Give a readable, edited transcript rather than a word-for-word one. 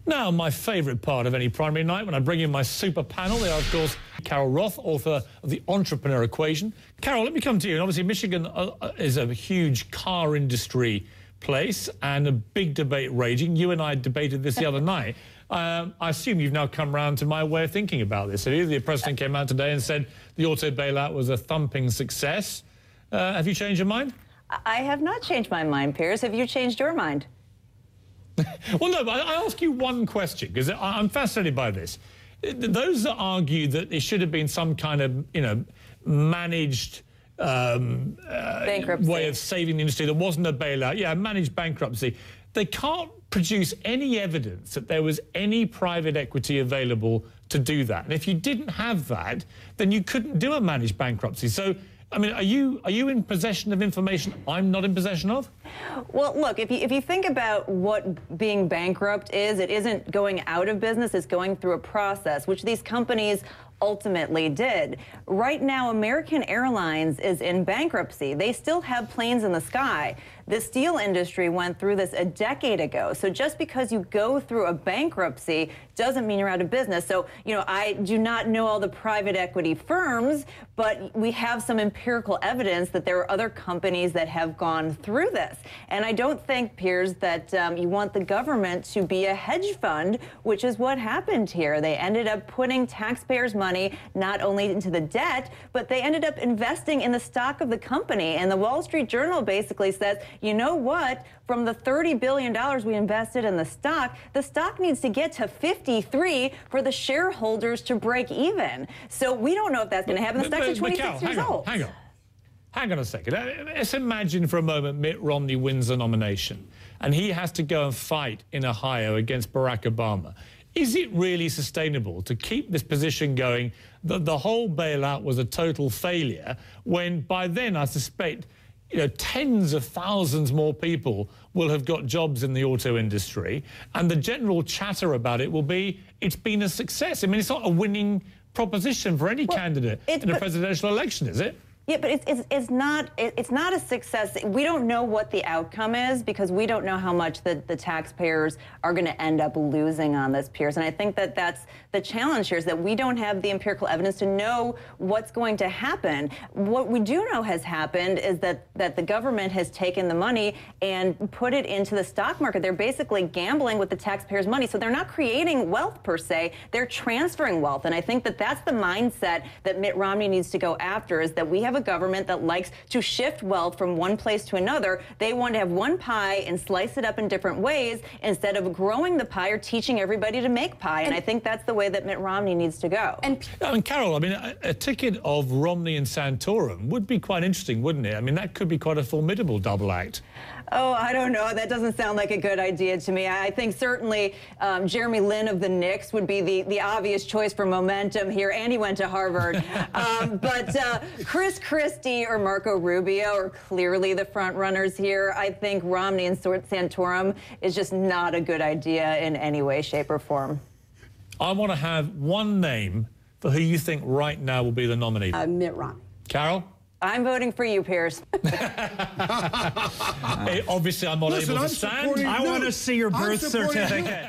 Now, my favourite part of any primary night, when I bring in my super panel, they are, of course, Carol Roth, author of The Entrepreneur Equation. Carol, let me come to you. And obviously, Michigan is a huge car industry place and a big debate raging. You and I debated this the other night. I assume you've now come round to my way of thinking about this. The president came out today and said the auto bailout was a thumping success. Have you changed your mind? I have not changed my mind, Piers. Have you changed your mind? Well, no, but I ask you one question, because I'm fascinated by this. Those that argue that it should have been some kind of, managed way of saving the industry that wasn't a bailout, managed bankruptcy, they can't produce any evidence that there was any private equity available to do that. And if you didn't have that, then you couldn't do a managed bankruptcy. So, I mean, are you in possession of information I'm not in possession of? Well, look, if you think about what being bankrupt is, it isn't going out of business, it's going through a process, which these companies ultimately did. Right now, American Airlines is in bankruptcy. They still have planes in the sky. The steel industry went through this a decade ago. So just because you go through a bankruptcy doesn't mean you're out of business. So, I do not know all the private equity firms, but we have some empirical evidence that there are other companies that have gone through this. And I don't think, Piers, that you want the government to be a hedge fund, which is what happened here. They ended up putting taxpayers' money not only into the debt, but they ended up investing in the stock of the company. And the Wall Street Journal basically says, you know what? From the $30 billion we invested in the stock needs to get to 53 for the shareholders to break even. So we don't know if that's going to happen. The stock's at 26 years old. Hang on a second. Let's imagine for a moment Mitt Romney wins the nomination and he has to go and fight in Ohio against Barack Obama. Is it really sustainable to keep this position going that the whole bailout was a total failure when by then I suspect tens of thousands more people will have got jobs in the auto industry, and the general chatter about it will be it's been a success? I mean, it's not a winning proposition for any candidate in a presidential election, is it? Yeah, but it's not a success. We don't know what the outcome is because we don't know how much the taxpayers are going to end up losing on this, Piers. And I think that that's the challenge here, is that we don't have the empirical evidence to know what's going to happen. What we do know has happened is that the government has taken the money and put it into the stock market. They're basically gambling with the taxpayers' money. So they're not creating wealth per se. They're transferring wealth. And I think that that's the mindset that Mitt Romney needs to go after, is that we have a government that likes to shift wealth from one place to another. They want to have one pie and slice it up in different ways instead of growing the pie or teaching everybody to make pie. And I think that's the way that Mitt Romney needs to go. And Carol, I mean, a ticket of Romney and Santorum would be quite interesting, wouldn't it? I mean, that could be quite a formidable double act. Oh, I don't know. That doesn't sound like a good idea to me. I think certainly Jeremy Lin of the Knicks would be the obvious choice for momentum here, and he went to Harvard. But Chris Christie or Marco Rubio are clearly the front runners here. I think Romney and Santorum is just not a good idea in any way, shape, or form. I want to have one name for who you think right now will be the nominee. Mitt Romney. Carol? I'm voting for you, Piers. Obviously, I'm not able to stand. I want to see your birth certificate.